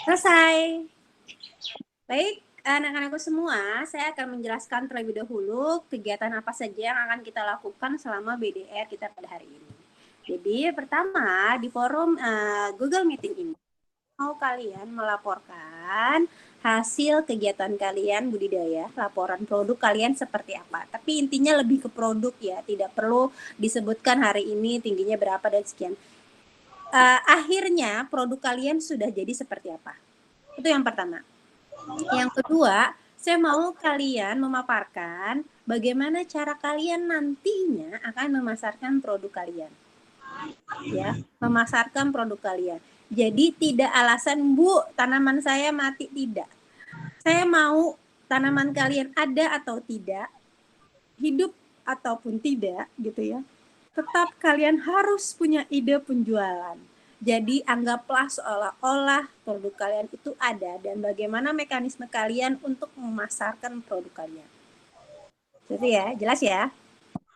Selesai. Baik, anak-anakku semua, saya akan menjelaskan terlebih dahulu kegiatan apa saja yang akan kita lakukan selama BDR kita pada hari ini. Jadi, pertama di forum Google Meeting ini, mau kalian melaporkan hasil kegiatan kalian budidaya, laporan produk kalian seperti apa. Tapi intinya lebih ke produk ya, tidak perlu disebutkan hari ini tingginya berapa dan sekian. Akhirnya produk kalian sudah jadi seperti apa. Itu yang pertama. Yang kedua, saya mau kalian memaparkan bagaimana cara kalian nantinya akan memasarkan produk kalian. Ya, memasarkan produk kalian. Jadi tidak alasan, Bu, tanaman saya mati, tidak. Saya mau tanaman kalian ada atau tidak, hidup ataupun tidak, gitu ya. Tetap kalian harus punya ide penjualan. Jadi anggaplah seolah-olah produk kalian itu ada dan bagaimana mekanisme kalian untuk memasarkan produk kalian. Jadi ya, jelas ya.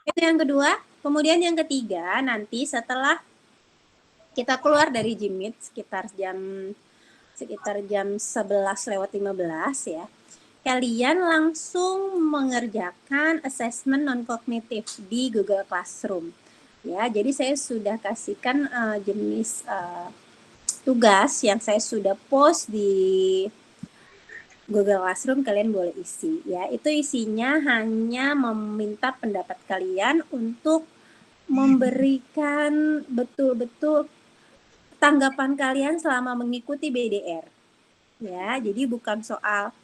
Itu yang kedua. Kemudian yang ketiga, nanti setelah kita keluar dari Jimit sekitar jam 11:15 ya. Kalian langsung mengerjakan assessment non-kognitif di Google Classroom. Ya, jadi saya sudah kasihkan jenis tugas yang saya sudah post di Google Classroom, kalian boleh isi ya. Itu isinya hanya meminta pendapat kalian untuk memberikan betul-betul tanggapan kalian selama mengikuti BDR. Ya, jadi bukan soal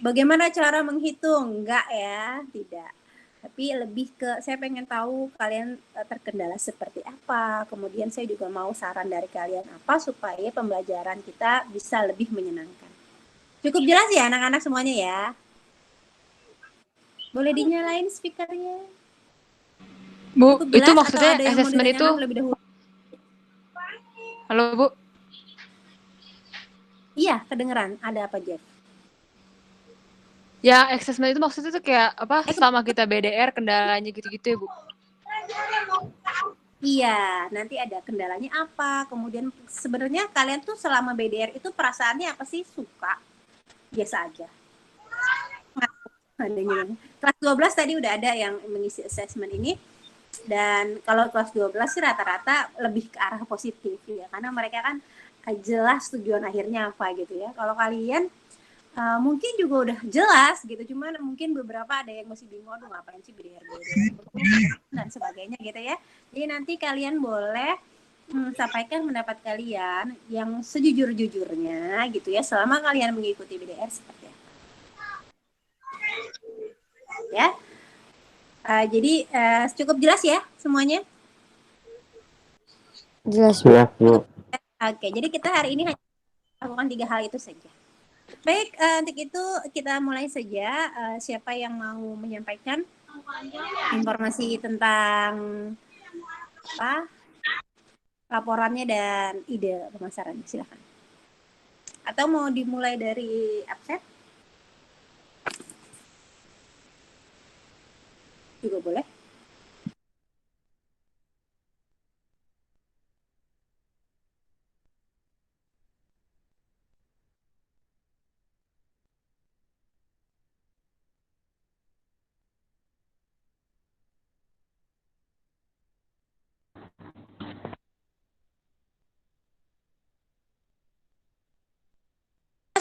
bagaimana cara menghitung, enggak ya, tidak. Tapi lebih ke saya pengen tahu kalian terkendala seperti apa. Kemudian saya juga mau saran dari kalian apa supaya pembelajaran kita bisa lebih menyenangkan. Cukup jelas ya anak-anak semuanya ya? Boleh dinyalain speakernya? Bu, Cukup itu jelas atau maksudnya ada yang mau assessment itu? ditanyakan terlebih dahulu? Halo, Bu. Iya, kedengeran. Ada apa, Jeff? Ya, assessment itu maksudnya tuh kayak apa? Selama kita BDR kendalanya gitu-gitu ya, Bu? Iya, nanti ada kendalanya apa. Kemudian sebenarnya kalian tuh selama BDR itu perasaannya apa sih? Suka? Biasa aja. Kelas 12 tadi udah ada yang mengisi assessment ini. Dan kalau kelas 12 sih rata-rata lebih ke arah positif ya. Karena mereka kan jelas tujuan akhirnya apa gitu ya. Kalau kalian mungkin juga udah jelas gitu, cuman mungkin beberapa ada yang masih bingung, aduh ngapain sih BDR dan sebagainya gitu ya. Jadi nanti kalian boleh sampaikan pendapat kalian yang sejujur-jujurnya gitu ya, selama kalian mengikuti BDR seperti apa. Ya, jadi cukup jelas ya semuanya. Jelas, Bu. Oke, jadi kita hari ini hanya lakukan 3 hal itu saja. Baik, untuk itu kita mulai saja. Siapa yang mau menyampaikan informasi tentang apa laporannya dan ide pemasarannya, silakan. Atau mau dimulai dari absen? Juga boleh.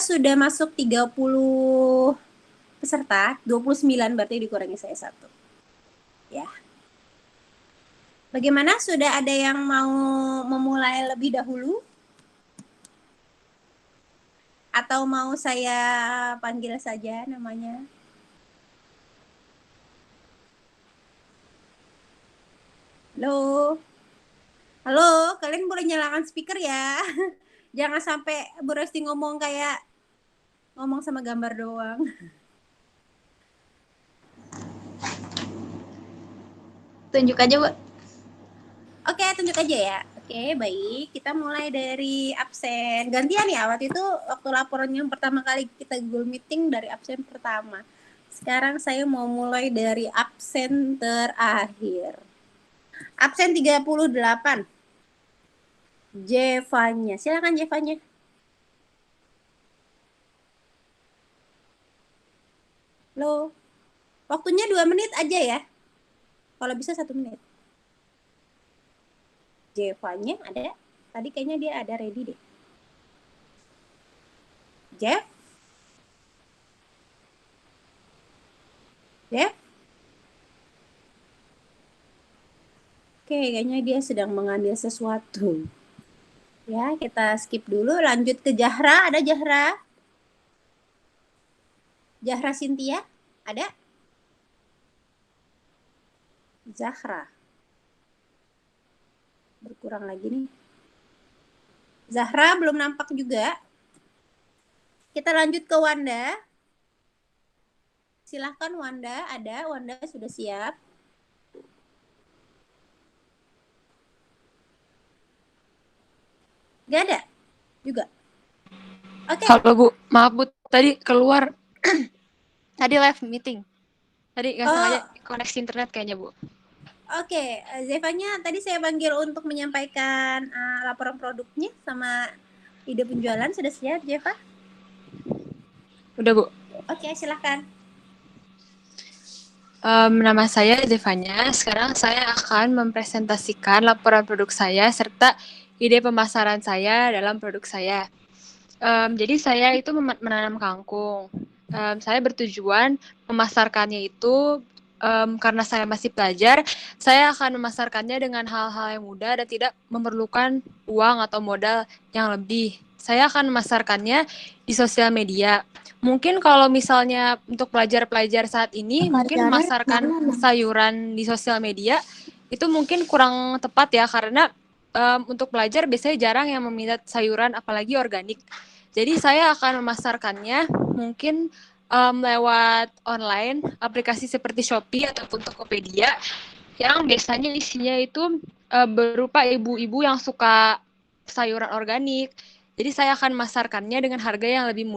Sudah masuk 30 peserta, 29 berarti dikurangi saya 1. Ya. Bagaimana? Sudah ada yang mau memulai lebih dahulu? Atau mau saya panggil saja namanya? Halo? Halo, kalian boleh nyalakan speaker ya. Jangan sampai Bu Resti ngomong kayak ngomong sama gambar doang. Tunjuk aja, Bu. Oke, tunjuk aja ya. Oke, baik. Kita mulai dari absen. Gantian ya, waktu itu waktu laporan yang pertama kali kita Google Meeting dari absen pertama. Sekarang saya mau mulai dari absen terakhir. Absen 38. Jevanya. Silakan Jevanya. Halo. Waktunya 2 menit aja ya. Kalau bisa 1 menit. Jevanya ada? Tadi kayaknya dia ada ready deh. Jeff? Jeff? Oke, kayaknya dia sedang mengambil sesuatu. Ya, kita skip dulu. Lanjut ke Zahra. Ada Zahra? Zahra Cynthia? Ada? Zahra. Berkurang lagi nih. Zahra belum nampak juga. Kita lanjut ke Wanda. Silahkan Wanda, ada. Wanda sudah siap. Gak ada juga. Oke. Halo Bu, maaf Bu, tadi keluar. Tadi live meeting. Tadi nggak sengaja koneksi internet kayaknya Bu. Oke, Zevanya tadi saya panggil untuk menyampaikan laporan produknya sama ide penjualan. Sudah siap, Zeva? Udah Bu. Oke, silahkan. Nama saya Zevanya. Sekarang saya akan mempresentasikan laporan produk saya serta ide pemasaran saya dalam produk saya. Jadi saya itu menanam kangkung. Saya bertujuan memasarkannya itu karena saya masih pelajar, saya akan memasarkannya dengan hal-hal yang mudah dan tidak memerlukan uang atau modal yang lebih. Saya akan memasarkannya di sosial media. Mungkin kalau misalnya untuk pelajar-pelajar saat ini, mungkin memasarkan sayuran di sosial media itu mungkin kurang tepat ya, karena untuk pelajar biasanya jarang yang meminat sayuran, apalagi organik. Jadi saya akan memasarkannya mungkin lewat online, aplikasi seperti Shopee ataupun Tokopedia, yang biasanya isinya itu berupa ibu-ibu yang suka sayuran organik. Jadi saya akan memasarkannya dengan harga yang lebih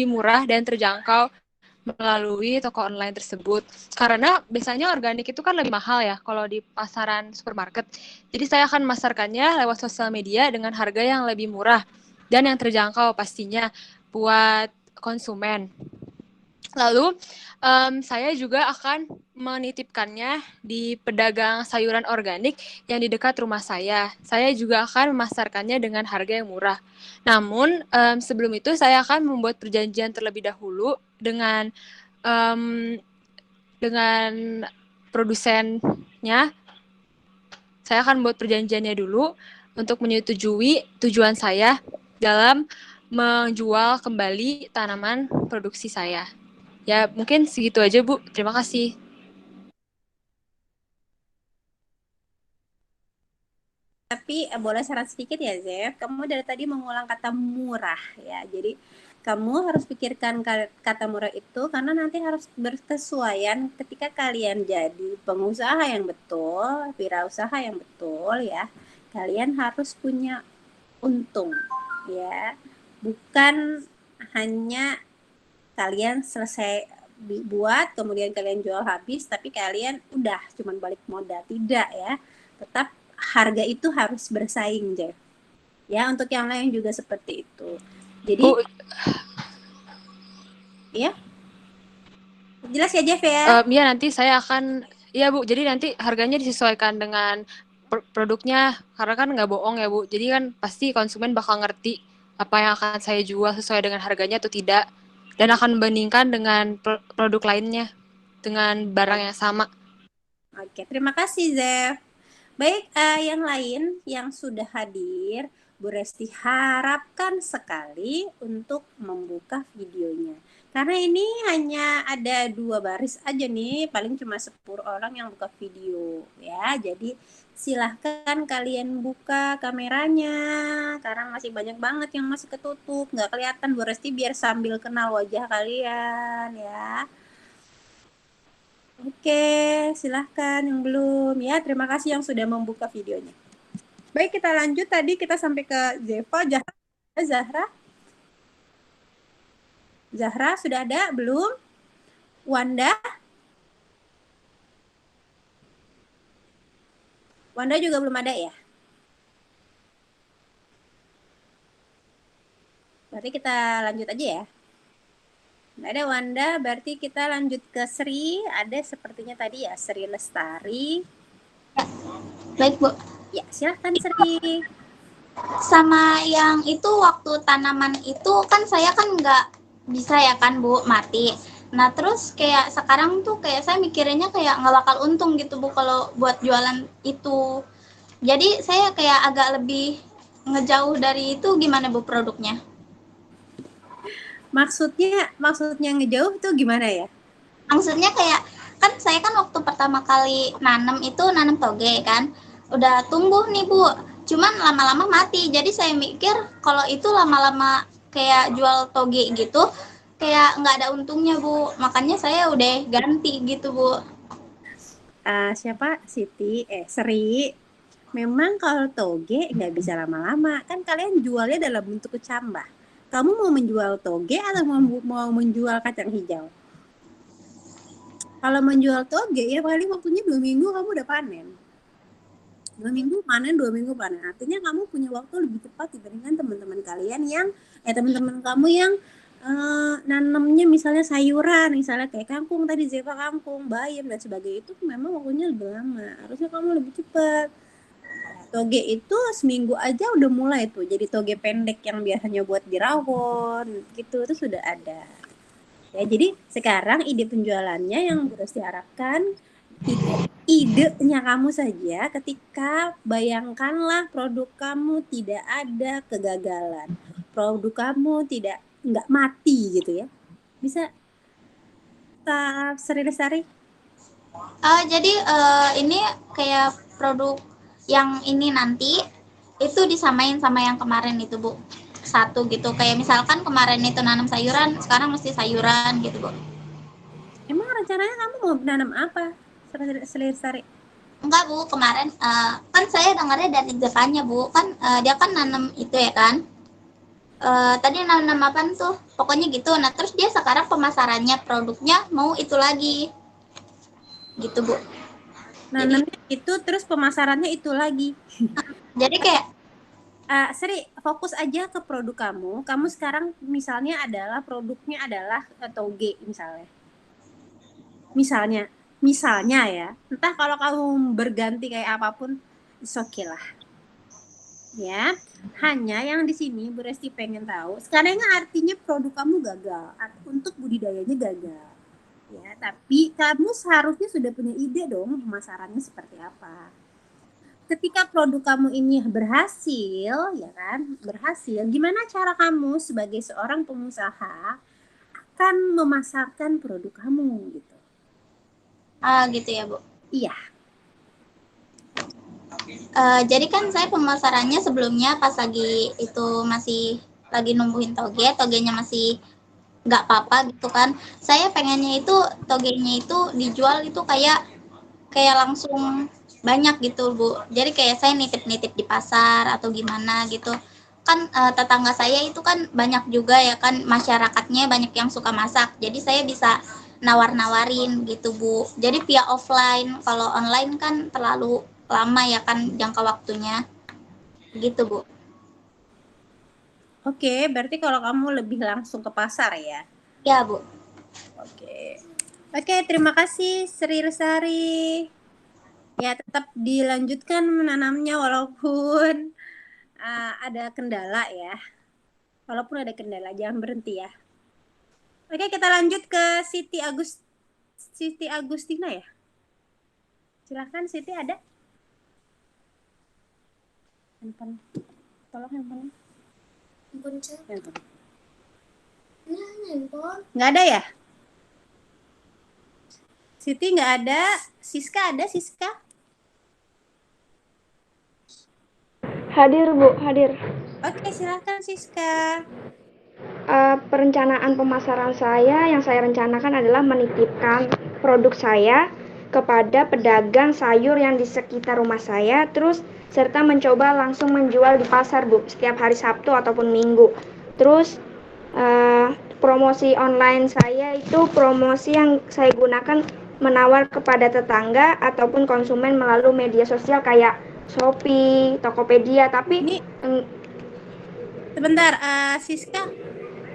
murah dan terjangkau melalui toko online tersebut. Karena biasanya organik itu kan lebih mahal ya kalau di pasaran supermarket. Jadi saya akan memasarkannya lewat sosial media dengan harga yang lebih murah dan yang terjangkau pastinya buat konsumen. Lalu saya juga akan menitipkannya di pedagang sayuran organik yang di dekat rumah saya. Saya juga akan memasarkannya dengan harga yang murah. Namun sebelum itu saya akan membuat perjanjian terlebih dahulu dengan produsennya. Saya akan membuat perjanjiannya dulu untuk menyetujui tujuan saya dalam menjual kembali tanaman produksi saya. Ya, mungkin segitu aja, Bu. Terima kasih. Tapi boleh saran sedikit ya, Zev. Kamu dari tadi mengulang kata murah ya. Jadi kamu harus pikirkan kata murah itu karena nanti harus berkesesuaian ketika kalian jadi pengusaha yang betul, wirausaha yang betul ya. Kalian harus punya untung ya. Bukan hanya kalian selesai buat kemudian kalian jual habis tapi kalian udah cuman balik modal, tidak ya. Tetap harga itu harus bersaing, Jeff ya. Untuk yang lain juga seperti itu. Jadi Bu, ya jelas ya, Jeff ya. ya nanti saya akan, ya Bu, jadi nanti harganya disesuaikan dengan produknya, karena kan nggak bohong ya Bu, jadi kan pasti konsumen bakal ngerti apa yang akan saya jual sesuai dengan harganya atau tidak, dan akan membandingkan dengan produk lainnya dengan barang yang sama. Oke, terima kasih, Zev. Baik, yang lain yang sudah hadir, Bu Resti harapkan sekali untuk membuka videonya. Karena ini hanya ada 2 baris aja nih, paling cuma 10 orang yang buka video ya. Jadi silahkan kalian buka kameranya, karena masih banyak banget yang masih ketutup, nggak kelihatan Bu Resti biar sambil kenal wajah kalian ya. Oke, silahkan yang belum ya. Terima kasih yang sudah membuka videonya. Baik, kita lanjut. Tadi kita sampai ke Zeva, Zahra. Zahra sudah ada belum? Wanda? Wanda juga belum ada ya? Berarti kita lanjut aja ya. Nggak ada Wanda, berarti kita lanjut ke Sri. Ada sepertinya tadi ya, Sri Lestari. Baik, Bu. Ya, silahkan Sri. Sama yang itu waktu tanaman itu kan saya kan nggak bisa ya kan, Bu, mati. Nah, terus kayak sekarang tuh kayak saya mikirnya kayak nggak bakal untung gitu, Bu, kalau buat jualan itu. Jadi saya kayak agak lebih ngejauh dari itu. Gimana, Bu, produknya? Maksudnya ngejauh tuh gimana ya? Maksudnya kayak kan saya kan waktu pertama kali nanam toge kan udah tumbuh nih, Bu, cuman lama-lama mati. Jadi saya mikir kalau itu lama-lama kayak jual toge gitu kayak nggak ada untungnya, Bu, makanya saya udah ganti gitu, Bu. Siapa? Sri. Memang kalau toge nggak bisa lama-lama. Kan kalian jualnya dalam bentuk kecambah. Kamu mau menjual toge atau mau menjual kacang hijau? Kalau menjual toge ya paling waktunya 2 minggu kamu udah panen. 2 minggu panen, 2 minggu panen. Artinya kamu punya waktu lebih cepat dibandingkan teman-teman kalian yang teman-teman kamu yang nanamnya misalnya sayuran, misalnya kayak kangkung tadi, Zeva kangkung, bayam dan sebagainya, itu memang waktunya lebih lama. Harusnya kamu lebih cepat. Toge itu seminggu aja udah mulai tuh jadi toge pendek yang biasanya buat di rawon gitu, itu sudah ada. Ya, jadi sekarang ide penjualannya yang harus diharapkan idenya kamu saja. Ketika bayangkanlah produk kamu tidak ada kegagalan, produk kamu nggak mati gitu ya, bisa Sri Lestari. Jadi ini kayak produk yang ini nanti itu disamain sama yang kemarin itu, Bu, satu gitu. Kayak misalkan kemarin itu nanam sayuran, sekarang mesti sayuran gitu, Bu. Emang rencananya kamu mau nanam apa, Sri Lestari? Enggak, Bu, kemarin kan saya dengarnya dari Zevanya, Bu, kan dia kan nanam itu ya kan. Tadi nanam apa tuh? Pokoknya gitu. Nah, terus dia sekarang pemasarannya produknya mau itu lagi. Gitu, Bu. Nanamnya itu terus pemasarannya itu lagi. Jadi kayak Sri, fokus aja ke produk kamu. Kamu sekarang misalnya produknya adalah toge misalnya. Misalnya ya. Entah kalau kamu berganti kayak apapun, it's okay lah. Ya, hanya yang di sini Bu Resti pengen tahu, sekarang artinya produk kamu gagal, untuk budidayanya gagal. Ya, tapi kamu seharusnya sudah punya ide dong pemasarannya seperti apa. Ketika produk kamu ini berhasil, ya kan, gimana cara kamu sebagai seorang pengusaha akan memasarkan produk kamu gitu? gitu ya, Bu. Iya. Jadi kan saya pemasarannya sebelumnya pas lagi itu masih lagi numbuhin togenya masih nggak apa-apa gitu kan. Saya pengennya itu togenya itu dijual itu kayak langsung banyak gitu, Bu. Jadi kayak saya nitip-nitip di pasar atau gimana gitu. Kan tetangga saya itu kan banyak juga ya kan, masyarakatnya banyak yang suka masak. Jadi saya bisa nawar-nawarin gitu, Bu. Jadi via offline, kalau online kan terlalu lama ya kan jangka waktunya. Gitu, Bu. Oke, berarti kalau kamu lebih langsung ke pasar ya? Ya, Bu. Oke, terima kasih Sri Lestari. Ya, tetap dilanjutkan menanamnya walaupun ada kendala ya. Walaupun ada kendala, jangan berhenti ya. Oke, kita lanjut ke Siti Agustina ya. Silahkan Siti, ada? Handphone. Tolong handphone. Handphone. Nggak ada ya? Siti nggak ada. Siska ada, Siska? Hadir, Bu, hadir. Oke, silahkan Siska. Perencanaan pemasaran saya yang saya rencanakan adalah menitipkan produk saya kepada pedagang sayur yang di sekitar rumah saya, terus serta mencoba langsung menjual di pasar, Bu, setiap hari Sabtu ataupun Minggu. Terus promosi online saya itu promosi yang saya gunakan menawar kepada tetangga ataupun konsumen melalui media sosial kayak Shopee, Tokopedia, tapi Ini sebentar, Siska.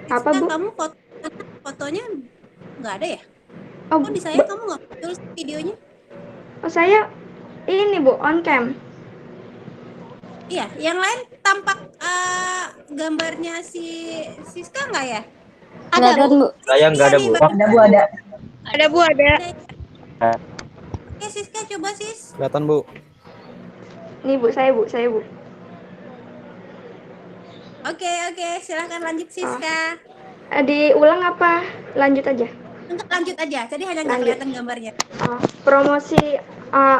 Apa, Bu? Kamu fotonya nggak ada ya? Oh, Kok di saya kamu nggak muncul videonya? saya ini Bu, on cam. Iya, yang lain tampak gambarnya si Siska nggak ya? Ada, Bu. Saya nggak ada, Bu. Ada Bu, ada. Ada Bu, ada. Oke, Siska coba Sis. Kelihatan, Bu. Nih Bu, saya Bu. Oke, silahkan lanjut Siska. Diulang apa? Lanjut aja. Enggak, lanjut aja. Jadi hanya nggak Lanjut. kelihatan gambarnya. Promosi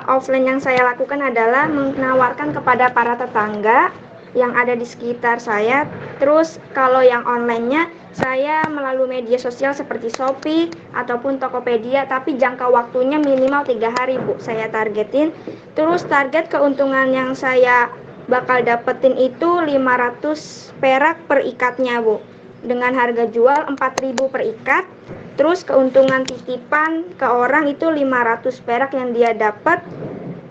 offline yang saya lakukan adalah menawarkan kepada para tetangga yang ada di sekitar saya. Terus kalau yang online-nya saya melalui media sosial seperti Shopee ataupun Tokopedia, tapi jangka waktunya minimal 3 hari Bu, saya targetin. Terus target keuntungan yang saya bakal dapetin itu 500 perak per ikatnya Bu, dengan harga jual 4.000 per ikat. Terus keuntungan titipan ke orang itu 500 perak yang dia dapat.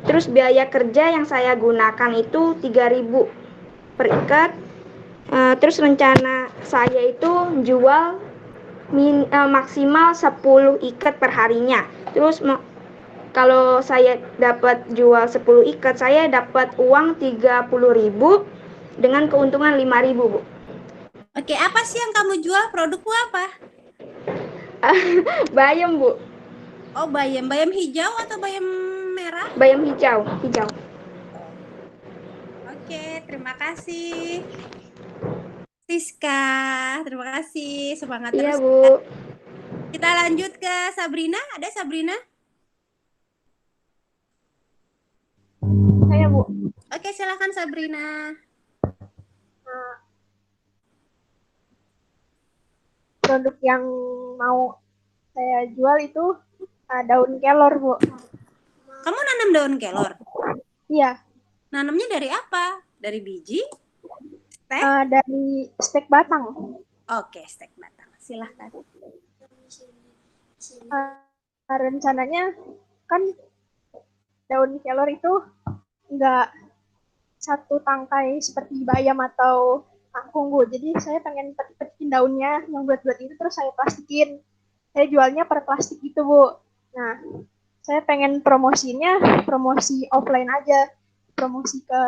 Terus biaya kerja yang saya gunakan itu 3.000 per ikat. Terus rencana saya itu jual maksimal 10 ikat per harinya. Terus kalau saya dapat jual 10 ikat, saya dapat uang 30.000 dengan keuntungan 5.000 Bu. Oke, apa sih yang kamu jual? Produkmu apa? Bayam Bu, Oh, bayam. Bayam hijau atau bayam merah? bayam hijau. Oke, terima kasih. Siska, terima kasih. Semangat Iya terus. Bu. Kita lanjut ke Sabrina. Ada Sabrina? Saya Bu. Oke, silakan Sabrina. Produk yang mau saya jual itu daun kelor Bu. Kamu nanam daun kelor? Iya, Nanamnya dari apa? Dari biji? Stek? dari stek batang. Oke, stek batang. Silahkan. Rencananya kan daun kelor itu nggak satu tangkai seperti bayam atau kangkung Bu. Jadi saya pengen petikin daunnya yang bulat-bulat itu terus saya plastikin. Saya jualnya per plastik gitu Bu. Nah, saya pengen promosinya promosi offline aja, promosi ke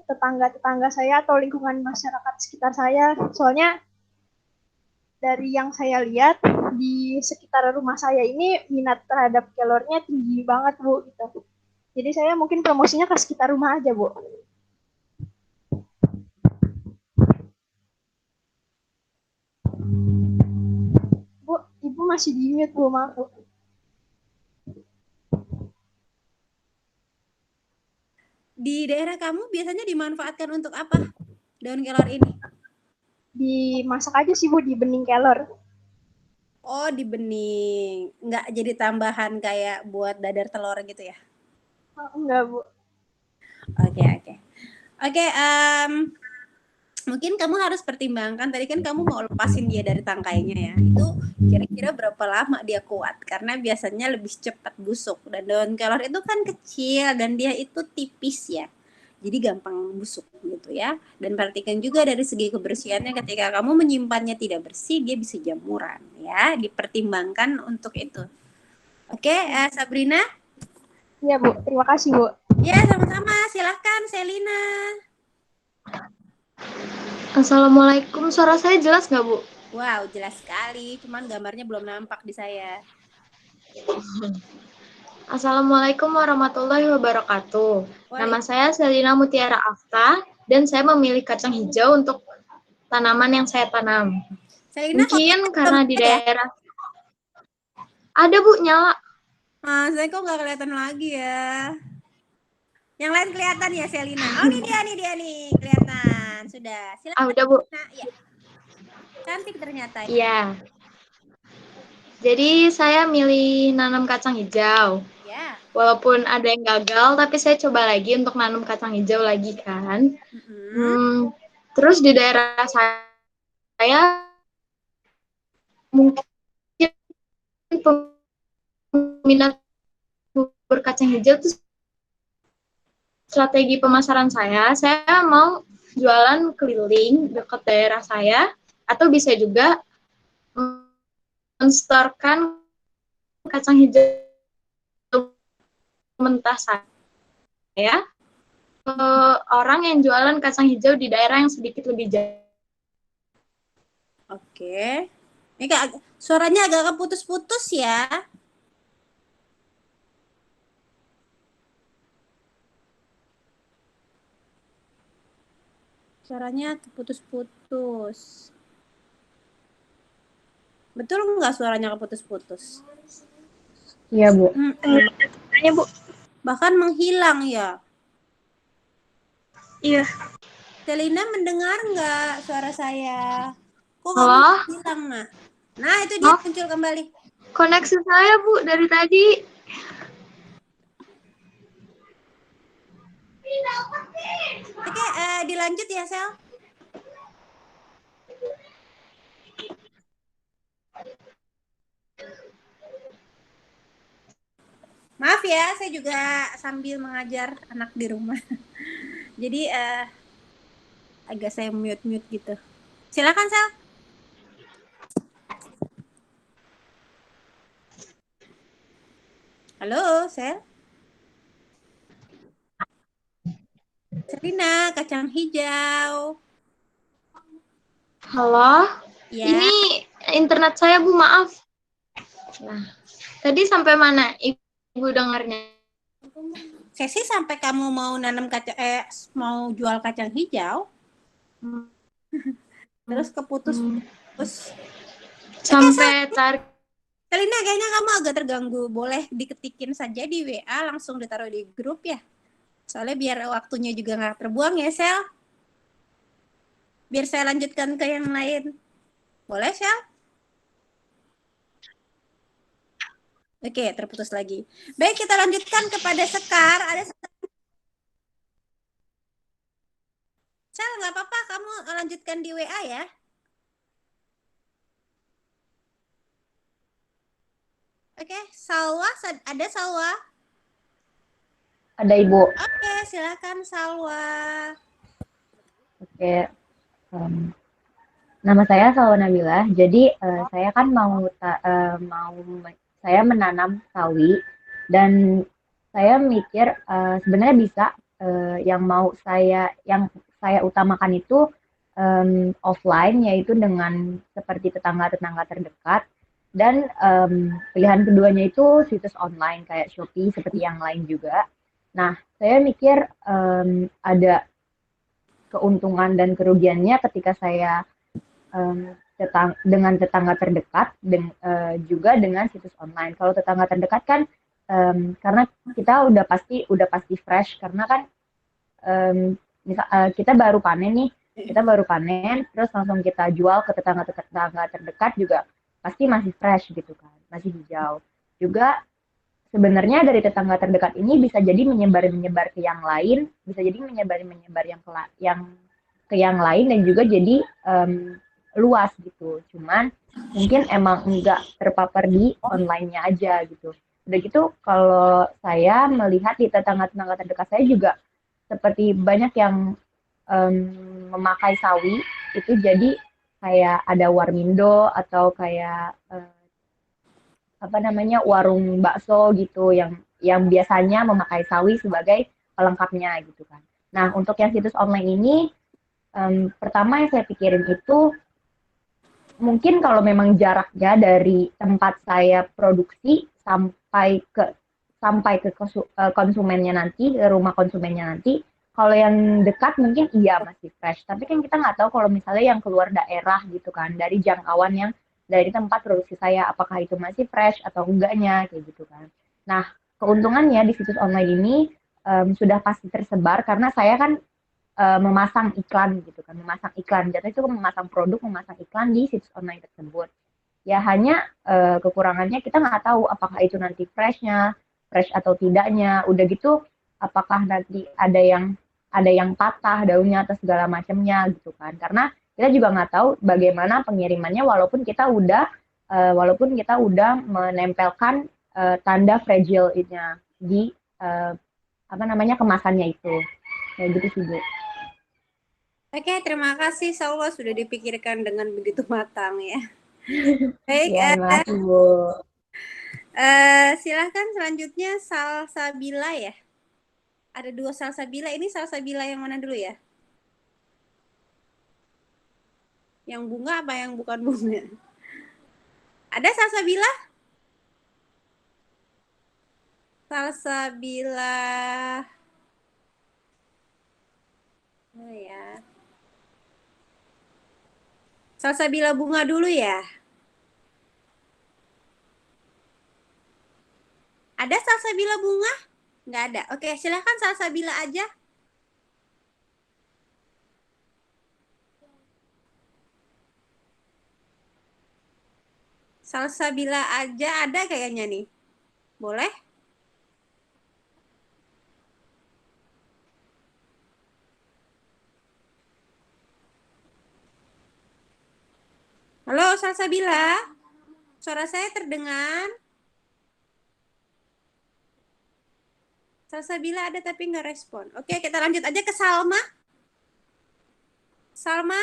tetangga-tetangga saya atau lingkungan masyarakat sekitar saya. Soalnya dari yang saya lihat di sekitar rumah saya ini minat terhadap kelornya tinggi banget Bu gitu. Jadi saya mungkin promosinya ke sekitar rumah aja Bu. Bu, Ibu masih di mute Bu, maaf Bu. Di daerah kamu biasanya dimanfaatkan untuk apa? Daun kelor ini? Dimasak aja sih Bu di bening kelor. Oh, di bening. Nggak jadi tambahan kayak buat dadar telur gitu ya? Enggak Bu. Oke. Mungkin kamu harus pertimbangkan, tadi kan kamu mau lepasin dia dari tangkainya ya. Itu kira-kira berapa lama dia kuat? Karena biasanya lebih cepat busuk. Dan daun kelor itu kan kecil dan dia itu tipis ya. Jadi gampang busuk gitu ya. Dan perhatikan juga dari segi kebersihannya, ketika kamu menyimpannya tidak bersih, dia bisa jamuran ya. Dipertimbangkan untuk itu. Oke, Sabrina? Iya Bu, terima kasih Bu. Ya, sama-sama. Silahkan, Selina. Assalamualaikum, suara saya jelas nggak Bu? Wow, jelas sekali. Cuman gambarnya belum nampak di saya. Assalamualaikum warahmatullahi wabarakatuh. Nama Waalaikumsalam. saya Selina Mutiara Afta dan saya memilih kacang hijau untuk tanaman yang saya tanam. Selina, Mungkin fotonya karena belum di ada ya? daerah ada Bu nyala. Saya kok nggak kelihatan lagi ya. Yang lain kelihatan ya, Selina. Oh, ini dia nih, kelihatan. Sudah. Silakan. Udah Bu. Nah, ya. Cantik ternyata. Iya. Jadi saya milih nanam kacang hijau. Ya. Walaupun ada yang gagal, tapi saya coba lagi untuk nanam kacang hijau lagi kan. Terus di daerah saya mungkin peminat bubur kacang hijau itu strategi pemasaran saya mau jualan keliling dekat daerah saya, atau bisa juga menstorkan kacang hijau mentah saya ke orang yang jualan kacang hijau di daerah yang sedikit lebih jauh. Oke. Ini Kak, suaranya agak keputus-putus ya. Suaranya keputus-putus. Betul nggak suaranya keputus-putus? Iya, Bu. Tanya, Bu. Bahkan menghilang ya. Iya. Selina mendengar nggak suara saya? Kok kamu Halo? hilang, Nak? Nah, itu dia Oh. muncul kembali. Koneksi saya, Bu, dari tadi. Oke, dilanjut ya, Sel. Maaf ya, saya juga sambil mengajar anak di rumah. Jadi agak saya mute-mute gitu. Silakan, Sel. Halo, Sel. Selina, kacang hijau. Halo? Ya. Ini internet saya, Bu, maaf. Nah, tadi sampai mana Ibu dengarnya? Saya sih sampai kamu mau nanam mau jual kacang hijau, terus keputus. Sampai tarik. Selina, kayaknya kamu agak terganggu. Boleh diketikin saja di WA, langsung ditaruh di grup ya. Soalnya biar waktunya juga nggak terbuang ya, Sel. Biar saya lanjutkan ke yang lain. Boleh, Sel? Oke, terputus lagi. Baik, kita lanjutkan kepada Sekar. Ada Sel, nggak apa-apa, kamu lanjutkan di WA ya. Oke, Salwa, ada Salwa? Ada, Ibu. Oke, silakan Salwa. Oke. Nama saya Salwa Nabila. Jadi saya kan saya menanam sawi dan saya mikir sebenarnya bisa yang saya utamakan itu offline, yaitu dengan seperti tetangga-tetangga terdekat, dan pilihan keduanya itu situs online kayak Shopee seperti yang lain juga. Nah, saya mikir ada keuntungan dan kerugiannya ketika saya dengan tetangga terdekat juga dengan situs online. Kalau tetangga terdekat kan karena kita udah pasti fresh, karena kan kita baru panen, terus langsung kita jual ke tetangga terdekat juga pasti masih fresh gitu kan, masih hijau. Juga sebenarnya dari tetangga terdekat ini bisa jadi menyebar ke yang lain, bisa jadi menyebar yang ke yang lain, dan juga jadi luas gitu. Cuman mungkin emang enggak terpapar di online-nya aja gitu. Udah gitu, kalau saya melihat di tetangga-tetangga terdekat saya juga seperti banyak yang memakai sawi itu, jadi kayak ada warmindo atau kayak warung bakso gitu yang biasanya memakai sawi sebagai pelengkapnya gitu kan. Nah, untuk yang situs online ini pertama yang saya pikirin itu mungkin kalau memang jaraknya dari tempat saya produksi sampai ke konsumennya nanti, ke rumah konsumennya nanti, kalau yang dekat mungkin iya masih fresh. Tapi kan kita nggak tahu kalau misalnya yang keluar daerah gitu kan, dari jangkauan yang dari tempat produksi saya, apakah itu masih fresh atau enggaknya, kayak gitu kan. Nah, keuntungannya di situs online ini sudah pasti tersebar, karena saya kan memasang iklan gitu kan, jadi itu memasang produk, memasang iklan di situs online tersebut. Ya hanya kekurangannya kita nggak tahu apakah itu nanti fresh atau tidaknya. Udah gitu apakah nanti ada yang patah daunnya atau segala macamnya gitu kan, karena kita juga nggak tahu bagaimana pengirimannya, walaupun kita udah menempelkan tanda fragile-nya di kemasannya itu. Kayak gitu sih, Bu. Oke, terima kasih Salwa, sudah dipikirkan dengan begitu matang ya. Baik, Ya, makasih Bu. silahkan selanjutnya Salsabila ya. Ada 2 Salsabila. Ini Salsabila yang mana dulu ya? Yang bunga apa yang bukan bunga? Ada Salsabila? Salsabila. Nah ya. Salsabila bunga dulu ya. Ada Salsabila bunga? Nggak ada. Oke, silahkan Salsabila aja. Salsabila aja ada kayaknya nih. Boleh? Halo Salsabila. Suara saya terdengar? Salsabila ada tapi nggak respon. Oke, kita lanjut aja ke Salma. Salma?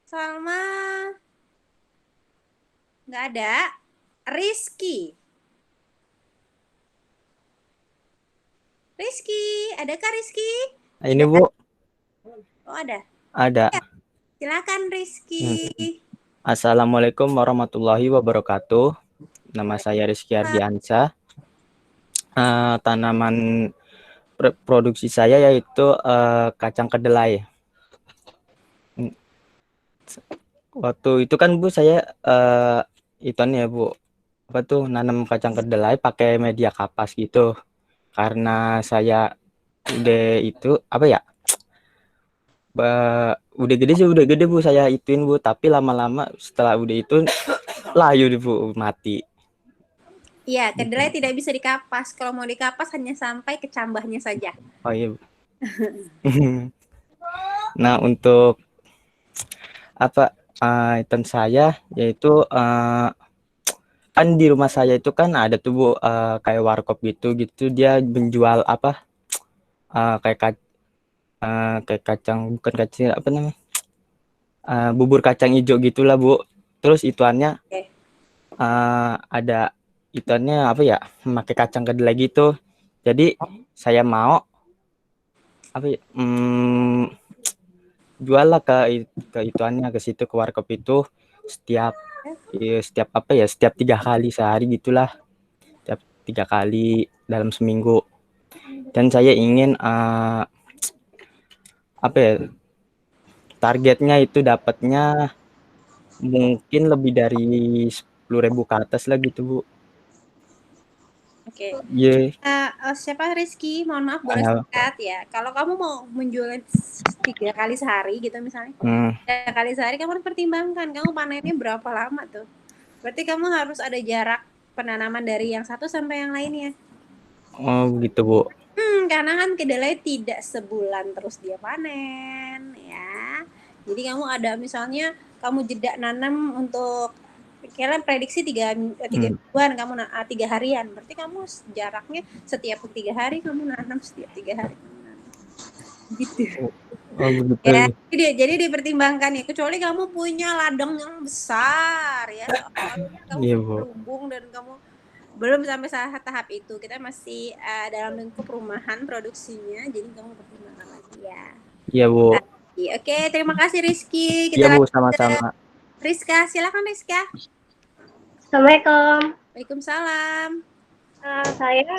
Salma? Nggak ada. Rizky. Rizky, adakah Rizky? Ini Bu, Oh, ada. ada. Silakan Rizky. Assalamualaikum warahmatullahi wabarakatuh. Nama saya Rizky Ardiansyah. Tanaman produksi saya yaitu kacang kedelai. Waktu itu kan Bu saya ya Bu, apa tuh nanam kacang kedelai pakai media kapas gitu. Karena saya udah itu apa ya? Udah gede Bu saya ituin Bu, tapi lama-lama setelah udah itu layu deh Bu, mati. Iya, kedelai tidak bisa dikapas. Kalau mau dikapas hanya sampai ke cambahnya saja. Oh iya Bu. Nah, untuk apa item saya yaitu kan di rumah saya itu kan ada tuh Bu, kayak warkop gitu dia menjual apa kayak kacang, bukan kacang apa namanya, bubur kacang hijau gitulah Bu. Terus ituannya ada ituannya apa ya, memakai kacang kedelai gitu. Jadi saya mau apa ya, jual lah ke ituannya, ke situ, ke warkop itu setiap apa ya, setiap 3 kali sehari gitulah, setiap 3 kali dalam seminggu. Dan saya ingin apa ya, targetnya itu dapatnya mungkin lebih dari 10.000 ke atas lah gitu Bu. Oke. Iya. Siapa Rizky? Mohon maaf boleh singkat ya. Kalau kamu mau menjual 3 kali sehari gitu misalnya, 3 kali sehari kamu harus pertimbangkan kamu panennya berapa lama tuh. Berarti kamu harus ada jarak penanaman dari yang satu sampai yang lainnya. Oh begitu Bu. Karena kan kedelai tidak sebulan terus dia panen ya. Jadi kamu ada misalnya kamu jeda nanam untuk kalian prediksi 3 mingguan kamu 3 harian. Berarti kamu jaraknya setiap 3 hari kamu nanam, setiap 3 hari kamu nanam. Gitu. Oh begitu. Ya, jadi dipertimbangkan ya. Kecuali kamu punya ladang yang besar ya. Kamu berhubung dan kamu belum sampai tahap itu. Kita masih dalam lingkup rumahan produksinya. Jadi kamu pertimbangkan lagi ya. Iya Bu. Oke, terima kasih Rizky. Iya Bu, sama-sama. Rizka, silakan Rizka. Assalamualaikum. Waalaikumsalam. Saya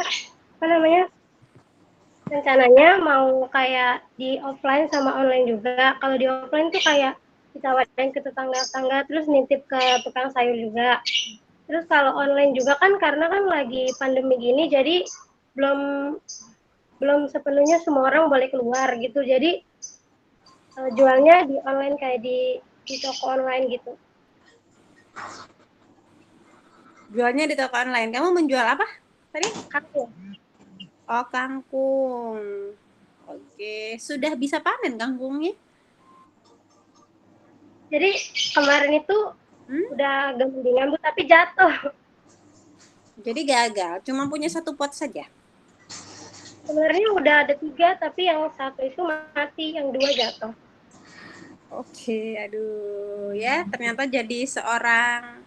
rencananya mau kayak di offline sama online juga. Kalau di offline tuh kayak ditawarin ke tetangga-tetangga, terus nitip ke tukang sayur juga. Terus kalau online juga kan karena kan lagi pandemi gini, jadi belum sepenuhnya semua orang boleh keluar gitu. Jadi jualnya di online kayak di toko online gitu. Jualnya di toko online. Kamu menjual apa tadi? Kangkung. Oh, kangkung. Oke, sudah bisa panen kangkungnya? Jadi kemarin itu udah gemendingan Bu, tapi jatuh. Jadi gagal, cuma punya 1 pot saja? Sebenarnya udah ada 3, tapi yang 1 itu mati, yang 2 jatuh. Oke, aduh ya ternyata jadi seorang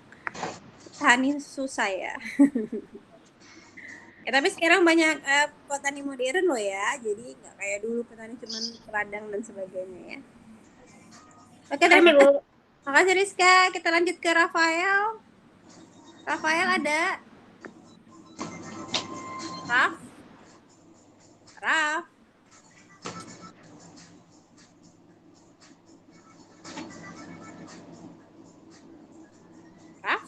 petani susah ya. Ya tapi sekarang banyak petani modern loh ya, jadi nggak kayak dulu petani cuman ladang dan sebagainya ya. Oke, terima kasih. Makasih Rizka. Kita lanjut ke Rafael. Rafael ada? Raf? Raf? Raf?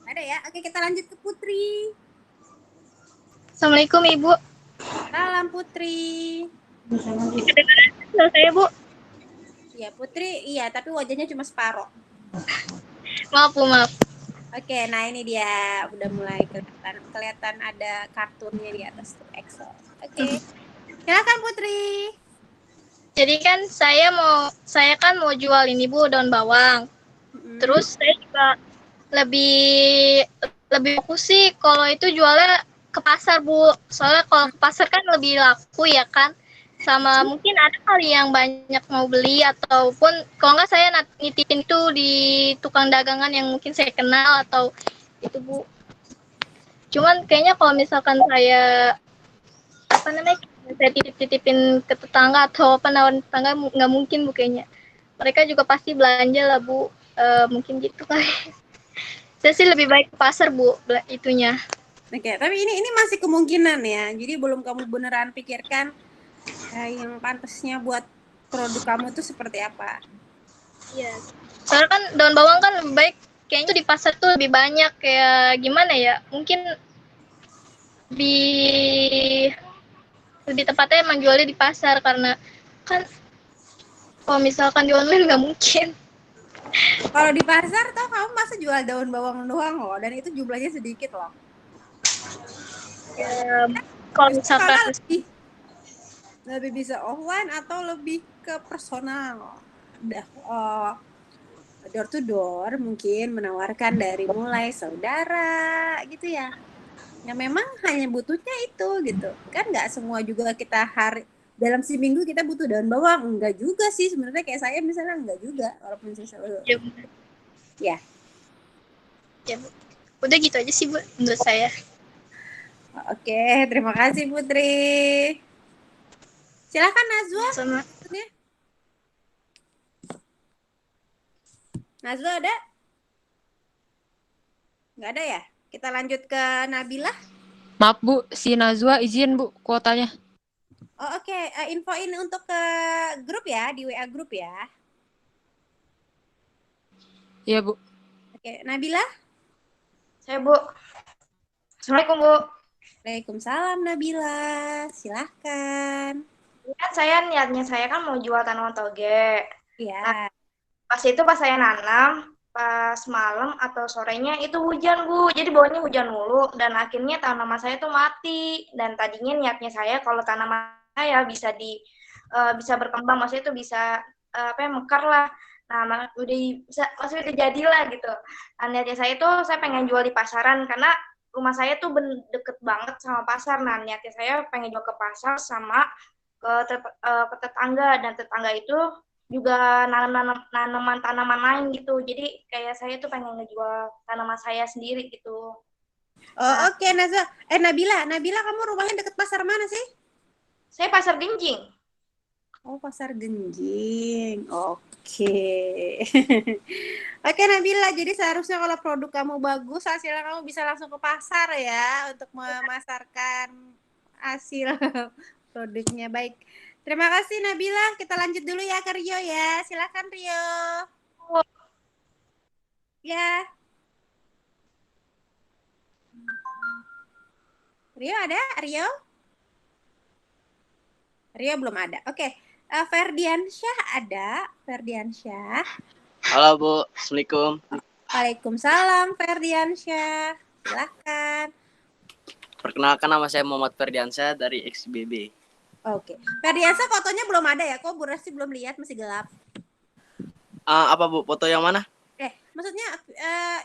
Ada ya? Oke, kita lanjut ke Putri. Assalamualaikum Ibu. Salam Putri. Suara saya Bu. Iya Putri, iya tapi wajahnya cuma separuh. Maaf Bu, maaf. Oke, nah ini dia udah mulai kelihatan ada kartunnya di atas tuh Excel. Oke, silakan Putri. Jadi kan saya kan mau jual ini Bu, daun bawang. Terus saya juga lebih fokus sih kalau itu jualnya ke pasar Bu. Soalnya kalau ke pasar kan lebih laku ya kan. Sama mungkin ada kali yang banyak mau beli ataupun kalau nggak saya nitipin itu di tukang dagangan yang mungkin saya kenal atau itu Bu. Cuman kayaknya kalau misalkan saya saya titipin ke tetangga atau penawaran tetangga nggak mungkin Bu kayaknya. Mereka juga pasti belanja lah Bu. Mungkin gitu kali. Saya sih lebih baik ke pasar Bu itunya. Oke, tapi ini masih kemungkinan ya. Jadi belum kamu beneran pikirkan yang pantasnya buat produk kamu tuh seperti apa? Iya. Soalnya kan daun bawang kan lebih baik kayaknya tuh di pasar tuh lebih banyak kayak gimana ya? Mungkin lebih tepatnya emang jualnya di pasar karena kan kalau misalkan di online nggak mungkin. Kalau di pasar tuh kamu masa jual daun bawang doang loh, dan itu jumlahnya sedikit loh. Ya, kalau misalkan lebih bisa offline atau lebih ke personal, door to door mungkin menawarkan dari mulai saudara gitu ya. Ya memang hanya butuhnya itu gitu kan, nggak semua juga kita dalam seminggu kita butuh daun bawang, enggak juga sih sebenarnya, kayak saya misalnya enggak juga walaupun saya selalu ya. Udah gitu aja sih Bu menurut saya. Oke, terima kasih Putri. Silakan Nazwa. Sama. Nazwa ada? Nggak ada ya? Kita lanjut ke Nabila. Maaf Bu, si Nazwa izin Bu kuotanya. Oh oke. Infoin untuk ke grup ya, di WA grup ya. Iya Bu. Oke, Nabila? Saya Bu. Assalamualaikum Bu. Waalaikumsalam Nabila. Silahkan. Kan niatnya saya kan mau jual tanaman toge. Iya. Nah, pas saya nanam, pas malam atau sorenya itu hujan Bu, jadi bawahnya hujan mulu dan akhirnya tanaman saya tuh mati. Dan tadinya niatnya saya kalau tanaman saya bisa bisa berkembang, maksudnya itu bisa mekar lah. Nah, maksudnya udah jadilah gitu. Nah, niatnya saya tuh saya pengen jual di pasaran karena rumah saya tuh deket banget sama pasar. Nah, niatnya saya pengen jual ke pasar sama ke tetangga, dan tetangga itu juga nanam tanaman lain gitu. Jadi kayak saya tuh pengen ngejual tanaman saya sendiri gitu. Oh oke. Nazwa. Nabila kamu rumahnya deket pasar mana sih? Saya Pasar Genjing. Oh, Pasar Genjing. Oke. Oke Nabila, jadi seharusnya kalau produk kamu bagus, hasilnya kamu bisa langsung ke pasar ya untuk memasarkan hasil produknya. Baik. Terima kasih Nabila. Kita lanjut dulu ya ke Rio ya. Silakan Rio. Ya. Rio ada? Rio? Rio belum ada. Oke. Ferdiansyah ada. Ferdiansyah. Halo Bu, Assalamualaikum. Waalaikumsalam Ferdiansyah. Silahkan. Perkenalkan, nama saya Muhammad Ferdiansyah dari XBB. Oke. Ferdiansyah fotonya belum ada ya? Kok Bu Resti belum lihat, masih gelap? Apa Bu, foto yang mana? Maksudnya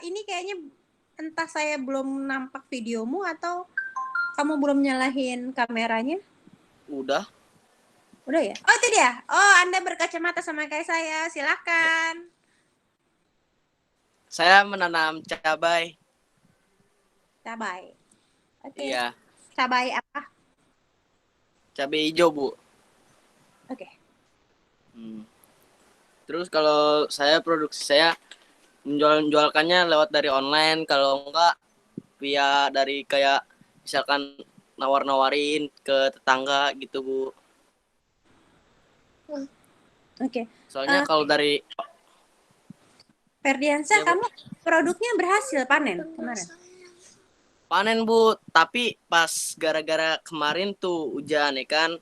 ini kayaknya entah saya belum nampak videomu atau kamu belum nyalahin kameranya? Udah Udah ya? Oh, itu dia. Oh, Anda berkacamata sama kayak saya. Silakan. Saya menanam cabai. Cabai. Oke. Iya, Cabai apa? cabai hijau, Bu. Oke. Terus kalau saya produksi saya menjualkannya lewat dari online, kalau enggak via dari kayak misalkan nawar-nawarin ke tetangga gitu, Bu. Oke. Soalnya kalau dari Ferdiansyah, Ya, Bu. kamu produknya berhasil panen kemarin? Panen, Bu, tapi pas gara-gara kemarin tuh hujan ya kan,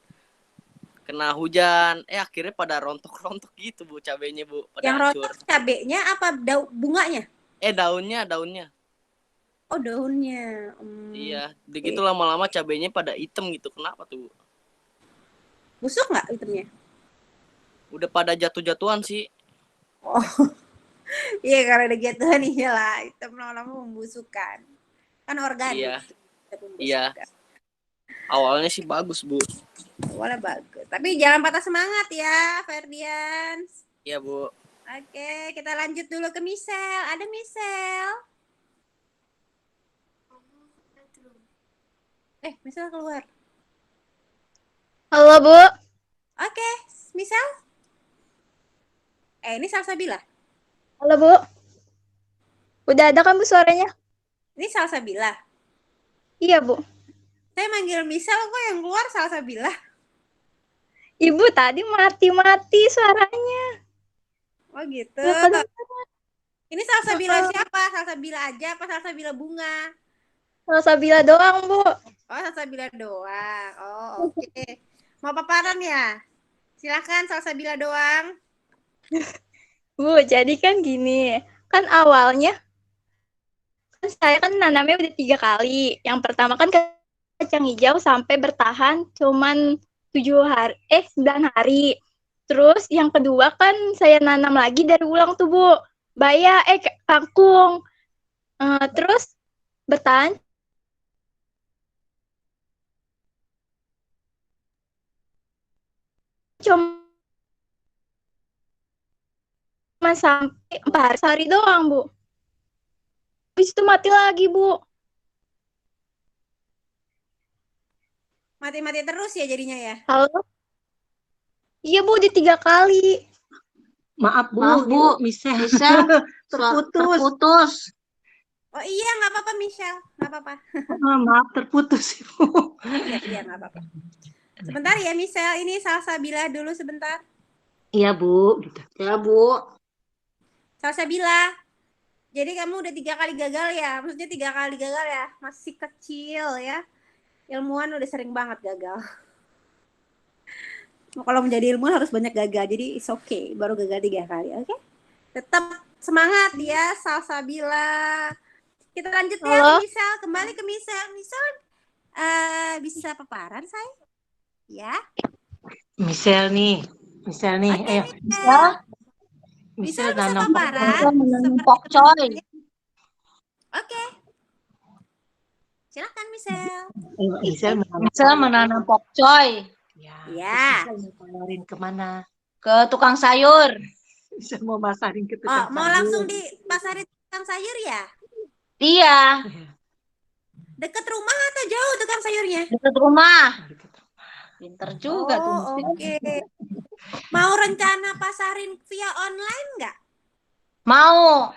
kena hujan, akhirnya pada rontok-rontok gitu, Bu, cabenya, Bu, pada Yang hancur. rontok cabenya apa bunganya? Daunnya. Oh, daunnya. Iya, begitu lama-lama cabenya pada hitam gitu. Kenapa tuh, Bu? Busuk nggak hitamnya? Udah pada jatuh-jatuhan sih. Oh, iya kalau udah jatuhan iyalah, hitam lama-lama membusukkan. Kan organik. Iya. Awalnya sih bagus, Bu. Awalnya bagus. Tapi jangan patah semangat ya, Ferdian. Iya, Bu. Oke, kita lanjut dulu ke Michelle. Ada Michelle. Michelle keluar. Halo, Bu. Oke, Michelle. Ini Salsabila. Halo, Bu. Udah ada kan, Bu, suaranya? Ini Salsabila. Iya, Bu. Saya manggil Michelle, kok yang keluar Salsabila? Ibu tadi mati-mati suaranya. Oh gitu. Nggak Ini Salsabila siapa? Salsabila aja apa Salsabila bunga? Salsabila doang, Bu. Oh, Salsabila doang. Oh, oke. Mau paparan ya? Silakan Salsabila doang. Bu, jadi kan gini. Kan awalnya kan saya kan nanamnya udah 3 kali. Yang pertama kan kacang hijau sampai bertahan cuman 9 hari. Terus yang kedua kan saya nanam lagi dari ulang tuh, Bu. Kangkung. Terus bertahan cuma sampai 4 hari doang, Bu. Habis itu mati lagi, Bu. Mati-mati terus ya jadinya ya? Halo? Iya, Bu, di 3 kali. Maaf, Bu. Michelle terputus. Oh iya, nggak apa-apa Michelle, nggak apa-apa. Maaf, terputus, Bu. Iya, nggak apa-apa. Sebentar ya Michelle, ini Salsabila dulu sebentar. Iya, Bu. Gitu. Ya, Bu. Salsabila, jadi kamu udah 3 kali gagal ya? Maksudnya 3 kali gagal ya? Masih kecil ya? Ilmuwan udah sering banget gagal. Kalau menjadi ilmuwan harus banyak gagal, jadi it's okay, baru gagal 3 kali, oke? Tetap semangat ya Salsabila. Kita lanjut ya ke Michelle, kembali ke Michelle. Michelle, bisa paparan saya? Ya. Michelle nih, Oke, ayo. Michelle bisa nanam paparan pokcoy. Oke. Silakan Michelle. Michelle menanam pokcoy. Ya. Bisa tawarin kemana? Ke tukang sayur. Bisa mau masarin ke tukang sayur. Mau langsung dipasarin tukang sayur ya? Iya. Deket rumah atau jauh tukang sayurnya? Deket rumah. Pinter juga tuh. Oke. Mau rencana pasarin via online nggak? Mau.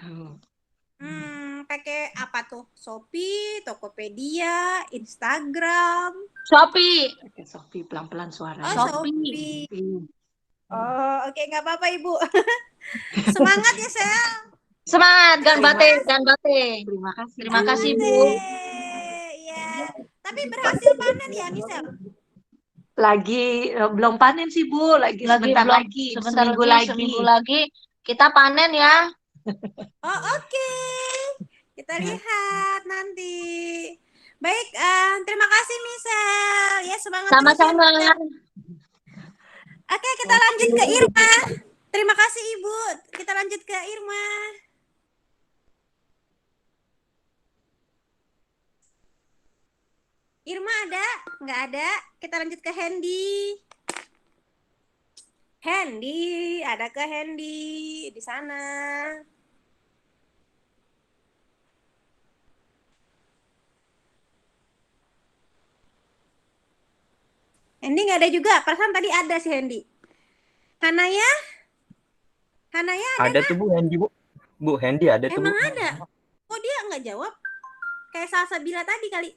Pakai apa tuh? Shopee, Tokopedia, Instagram. Shopee. Pakai Shopee, pelan-pelan suara. Shopee. Oh, oke, nggak apa-apa Ibu. Semangat ya, Sel. Semangat, ganbate. Terima kasih, Bu. Iya. Tapi berhasil panen ya, Michelle? Lagi belum panen sih, Bu. Sebentar lagi, seminggu lagi kita panen ya. Oh, oke. Kita lihat nanti. Baik, terima kasih Michelle. Ya, semangat. Sama-sama. Oke, kita lanjut ke Irma. Terima kasih Ibu. Kita lanjut ke Irma. Irma ada? Nggak ada. Kita lanjut ke Hendy. Hendy, ada ke Hendy di sana? Hendy nggak ada juga, perasaan tadi ada si Hendy. Hanaya? Hanaya ada Ada tuh Bu Hendy Bu. Bu Hendy ada tuh Bu. Emang ada? Kok dia nggak jawab? Kayak Salsabila tadi kali.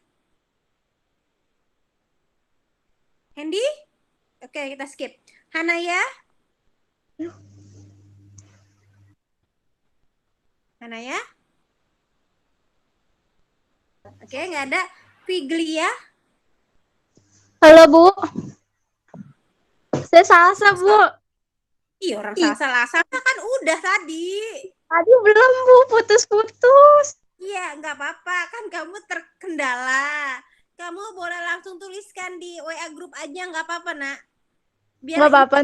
Hendy? Oke, kita skip. Hanaya? Hanaya? Oke, nggak ada. Figlia? Halo Bu, saya Salsa Bu. Iya, orang Salsa kan udah tadi. Tadi belum Bu, putus-putus. Iya, nggak apa-apa, kan kamu terkendala. Kamu boleh langsung tuliskan di WA grup aja, nggak apa-apa nak. Biar Nggak apa-apa.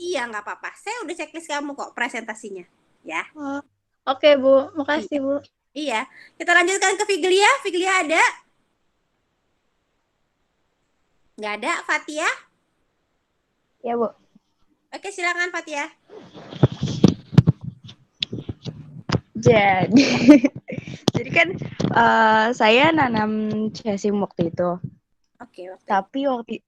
Iya, nggak apa-apa. Saya udah checklist kamu kok presentasinya, ya. Oke Bu, makasih Bu. Iya, kita lanjutkan ke Figlia. Figlia ada? Nggak ada, Fatia? Ya Bu. Oke, silakan Fatia. Jadi kan saya nanam jasim waktu itu. Oke. Tapi waktu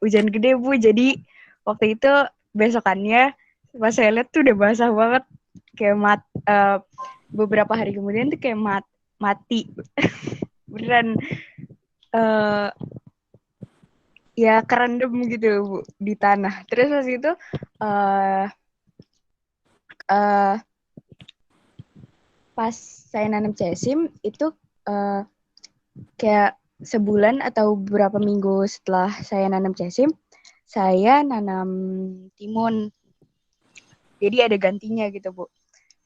hujan gede Bu, jadi waktu itu besokannya pas saya lihat tuh udah basah banget, kayak beberapa hari kemudian tuh kayak mati beneran, ya kerendam gitu Bu di tanah. Terus pas itu pas saya nanam jasim itu kayak sebulan atau beberapa minggu setelah saya nanam jasim, saya nanam timun. Jadi ada gantinya gitu Bu.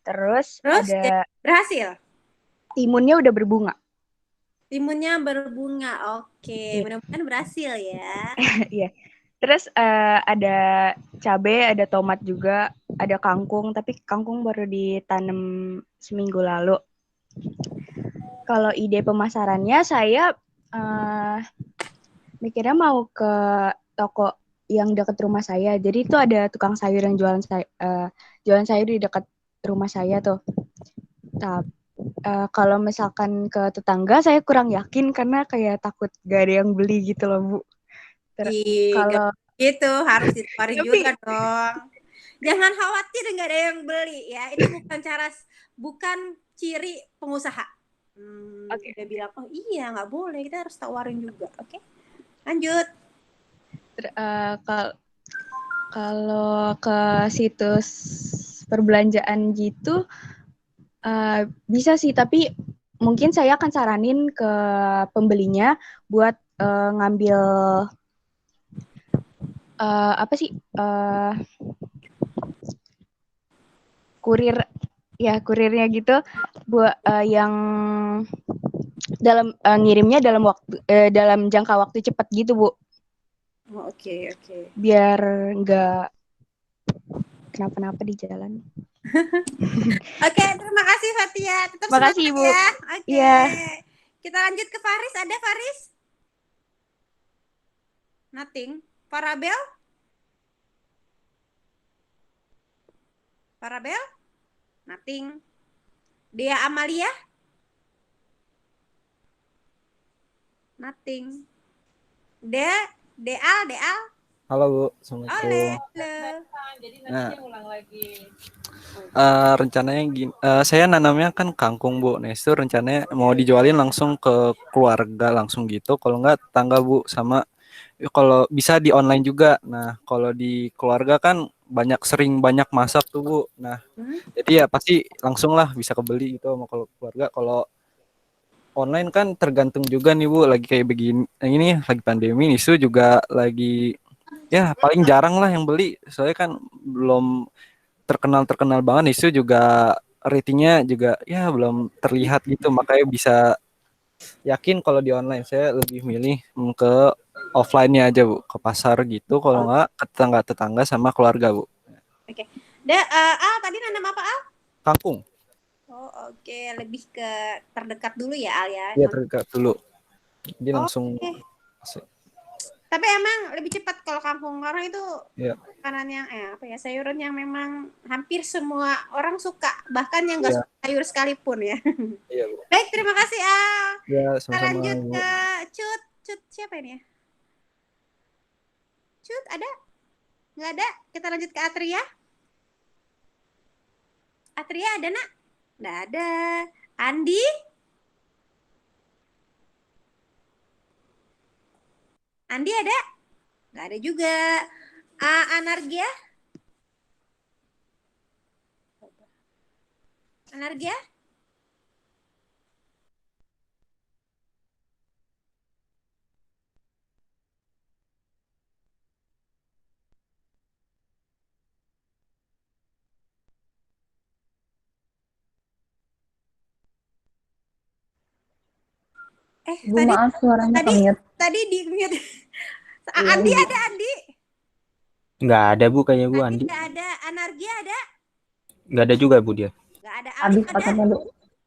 Terus ada berhasil. Timunnya udah berbunga. Timunnya berbunga, oke. Mudah-mudahan berhasil ya. Iya. Terus ada cabai, ada tomat juga, ada kangkung. Tapi kangkung baru ditanam seminggu lalu. Kalau ide pemasarannya, saya mikirnya mau ke toko yang dekat rumah saya. Jadi itu ada tukang sayur yang jualan sayur di dekat rumah saya tuh. Tapi kalau misalkan ke tetangga, saya kurang yakin karena kayak takut gak ada yang beli gitu loh Bu. Kalau gitu harus ditawarin juga dong. Jangan khawatir nggak ada yang beli ya. Itu bukan ciri pengusaha. Dia bilang, oh iya nggak boleh, kita harus tawarin juga. Oke. Lanjut. Kalau ke situs perbelanjaan gitu bisa sih, tapi mungkin saya akan saranin ke pembelinya buat ngambil kurirnya gitu, buat yang ngirimnya dalam jangka waktu cepat gitu Bu. Oke. Biar nggak kenapa-napa di jalan. Oke, terima kasih Fatia. Tetap makasih semangat Bu. Ya. Oke. Iya. Kita lanjut ke Faris. Ada Faris? Nothing. Farabel? Nothing. Dea Amalia? Nothing. Deal. Halo Bu, Assalamualaikum. Nah, rencananya gini, saya nanamnya kan kangkung Bu. Nah itu rencananya mau dijualin langsung ke keluarga langsung gitu. Kalau enggak tetangga Bu, sama kalau bisa di online juga. Nah kalau di keluarga kan sering banyak masak tuh Bu. Nah jadi ya pasti langsung lah bisa kebeli gitu sama kalau keluarga. Kalau online kan tergantung juga nih Bu, lagi kayak begini, ini lagi pandemi isu juga lagi ya paling jarang lah yang beli, soalnya kan belum terkenal banget, isu juga ratingnya juga ya belum terlihat gitu, makanya bisa yakin kalau di online. Saya lebih milih ke offline-nya aja Bu, ke pasar gitu, kalau nggak ke tetangga sama keluarga Bu. Oke. Al tadi nanam apa Al? Kangkung. Oh oke, lebih ke terdekat dulu ya Al ya. Iya terdekat dulu. Jadi langsung. Tapi emang lebih cepat kalau kangkung karena itu Iya. makanan yang sayuran yang memang hampir semua orang suka, bahkan yang nggak Iya. suka sayur sekalipun ya. Iya, Bu. Baik, terima kasih Al. Ya, Kita sama-sama, lanjut Bu. ke Cut siapa ini ya? Cut ada? Nggak ada? Kita lanjut ke Atria. Atria ada nak? Nggak ada. Andi? Andi ada? Nggak ada juga. Anargia? Anargia? Bu, maaf suaranya ke-mute. Tadi di mute. Iya, Andi Bu. ada Andi? Nggak ada Bu kayaknya Bu Andi. Nggak ada. Anargia ada? Nggak ada juga Bu dia. Nggak ada. Habis Alif ada? paketnya, Bu.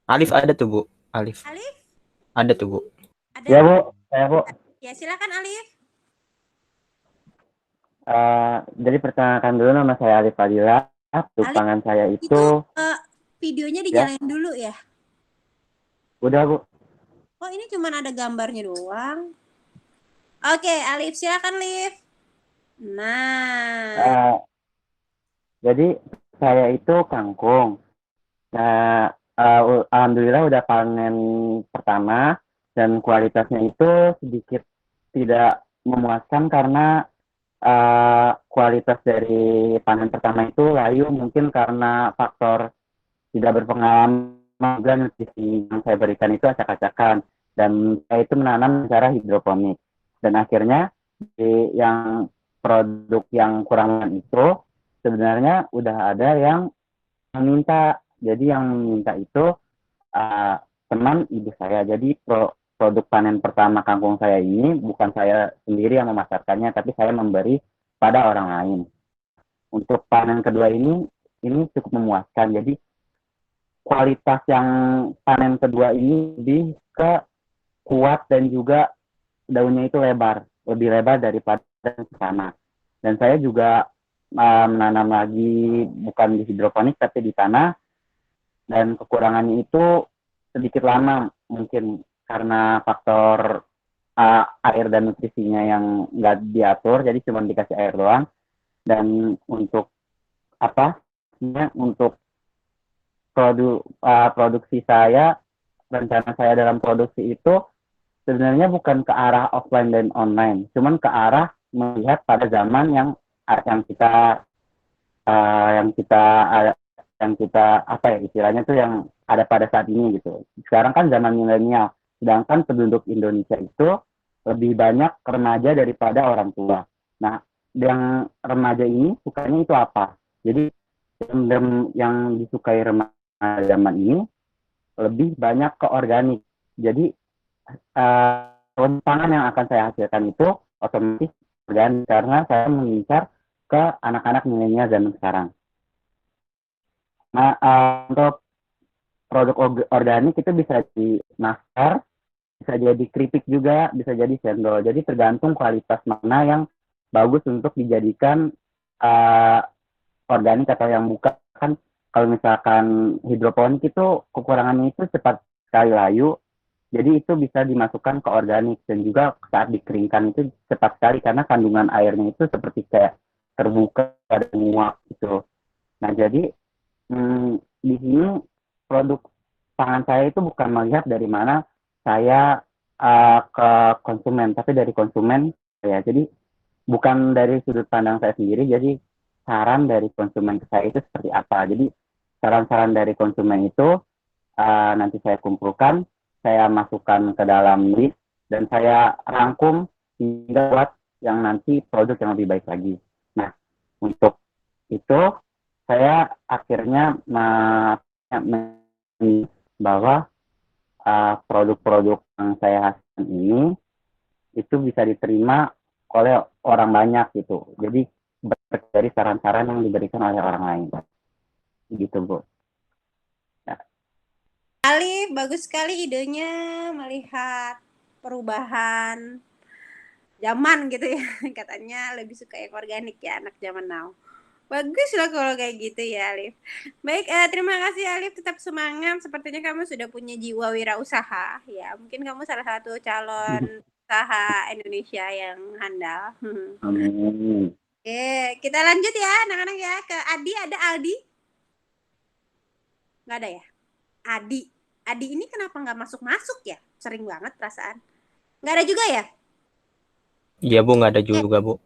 Alif ada tuh Bu. Alif. Alif? Ada tuh Bu. Ada. Ya Bu, saya Bu. Ya silakan Alif. Jadi perkenalkan dulu, nama saya Alif Fadila. Pangan saya itu videonya ya, dinyalain dulu ya. udah Bu. Oh ini cuma ada gambarnya doang. Oke, Alif silakan Alif. Nah, Jadi saya itu kangkung. Nah, alhamdulillah udah panen pertama dan kualitasnya itu sedikit tidak memuaskan karena kualitas dari panen pertama itu layu, mungkin karena faktor tidak berpengalaman dan nutrisi yang saya berikan itu acak-acakan, dan saya itu menanam secara hidroponik, dan akhirnya yang produk yang kurang itu sebenarnya udah ada yang meminta. Jadi yang meminta itu teman ibu saya. Jadi produk panen pertama kangkung saya ini bukan saya sendiri yang memasarkannya, tapi saya memberi pada orang lain. Untuk panen kedua ini cukup memuaskan. Jadi kualitas yang panen kedua ini lebih ke kuat dan juga daunnya itu lebih lebar daripada yang pertama. Dan saya juga menanam lagi bukan di hidroponik tapi di tanah, dan kekurangannya itu sedikit lama mungkin karena faktor air dan nutrisinya yang nggak diatur, jadi cuma dikasih air doang. Dan untuk untuk produksi saya, rencana saya dalam produksi itu sebenarnya bukan ke arah offline dan online, cuman ke arah melihat pada zaman yang kita istilahnya tuh yang ada pada saat ini gitu. Sekarang kan zaman milenial, sedangkan penduduk Indonesia itu lebih banyak remaja daripada orang tua. Nah, yang remaja ini sukanya itu apa? Jadi yang disukai remaja zaman ini lebih banyak ke organik. Jadi pangan yang akan saya hasilkan itu otomatis organik karena saya mengincar ke anak-anak milenial zaman sekarang. Nah, untuk produk organik itu bisa di masker, bisa jadi keripik juga, bisa jadi cendol. Jadi tergantung kualitas mana yang bagus untuk dijadikan organik atau yang bukan. Kan kalau misalkan hidroponik itu kekurangannya itu cepat sekali layu, jadi itu bisa dimasukkan ke organik, dan juga saat dikeringkan itu cepat sekali karena kandungan airnya itu seperti kayak terbuka dan menguap gitu. Nah jadi di sini produk pangan saya itu bukan melihat dari mana saya ke konsumen, tapi dari konsumen saya. Jadi bukan dari sudut pandang saya sendiri, jadi saran dari konsumen ke saya itu seperti apa. Jadi saran-saran dari konsumen itu nanti saya kumpulkan, saya masukkan ke dalam list, dan saya rangkum hingga buat yang nanti produk yang lebih baik lagi. Nah, untuk itu saya akhirnya bahwa produk-produk yang saya hasilkan ini itu bisa diterima oleh orang banyak gitu. Jadi dari saran-saran yang diberikan oleh orang lain. Gitu, Bu. Ya. Alif, bagus sekali idenya melihat perubahan zaman gitu ya. Katanya lebih suka yang organik ya anak zaman now. Bagus loh kalau kayak gitu ya, Alif. Baik, terima kasih Alif, tetap semangat. Sepertinya kamu sudah punya jiwa wirausaha ya. Mungkin kamu salah satu calon usaha Indonesia yang handal. Amin. Oke, kita lanjut ya anak-anak ya ke Adi. Ada Aldi? Nggak ada ya? Adi ini kenapa nggak masuk ya? Sering banget perasaan. Nggak ada juga ya? Iya Bu, nggak ada juga Bu.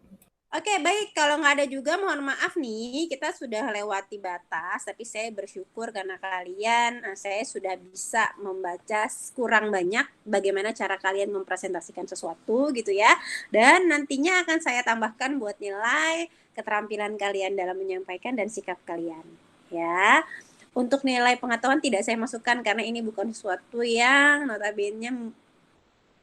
Oke, baik. Kalau nggak ada juga, mohon maaf nih. Kita sudah lewati batas, tapi saya bersyukur karena kalian, saya sudah bisa membaca kurang banyak bagaimana cara kalian mempresentasikan sesuatu gitu ya. Dan nantinya akan saya tambahkan buat nilai keterampilan kalian dalam menyampaikan dan sikap kalian. Ya. Untuk nilai pengetahuan tidak saya masukkan karena ini bukan sesuatu yang notabene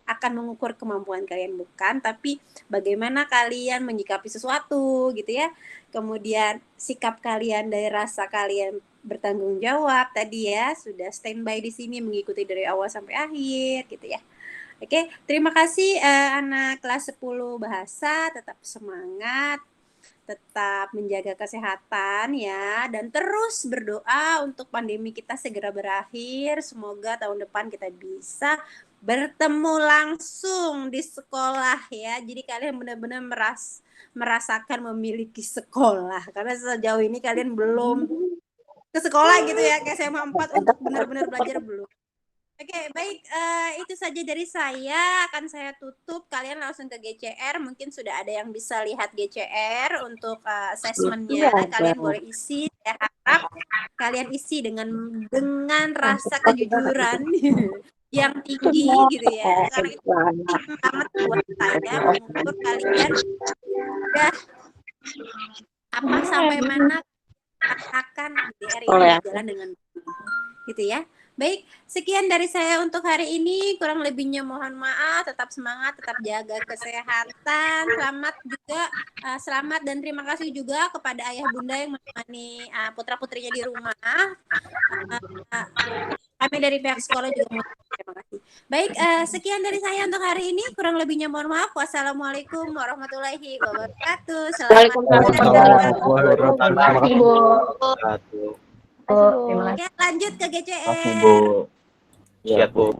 akan mengukur kemampuan kalian, bukan, tapi bagaimana kalian menyikapi sesuatu gitu ya. Kemudian sikap kalian dari rasa kalian bertanggung jawab tadi ya, sudah standby di sini mengikuti dari awal sampai akhir gitu ya. Oke, terima kasih anak kelas 10 bahasa, tetap semangat, tetap menjaga kesehatan ya, dan terus berdoa untuk pandemi kita segera berakhir. Semoga tahun depan kita bisa bertemu langsung di sekolah ya. Jadi kalian benar-benar merasakan memiliki sekolah, karena sejauh ini kalian belum ke sekolah gitu ya, ke SMA 4 untuk benar-benar belajar belum. Oke, baik, itu saja dari saya. Akan saya tutup, kalian langsung ke GCR. Mungkin sudah ada yang bisa lihat GCR untuk assessment-nya. Kalian boleh isi. Saya harap kalian isi dengan rasa kejujuran yang tinggi gitu ya. Karena itu penting banget buat saya mengukur kalian udah apa sampai mana akan GCR ini berjalan dengan gitu ya. Baik, sekian dari saya untuk hari ini. Kurang lebihnya mohon maaf. Tetap semangat, tetap jaga kesehatan. Selamat dan terima kasih juga kepada ayah bunda yang menemani putra-putrinya di rumah. Kami dari pihak sekolah juga mau terima kasih. Baik, sekian dari saya untuk hari ini. Kurang lebihnya mohon maaf. Wassalamualaikum warahmatullahi wabarakatuh. Selamat Terima kasih Bu. Satu. Terima kasih. Oke, lanjut ke GCR. Makasih Bu. Siap Bu.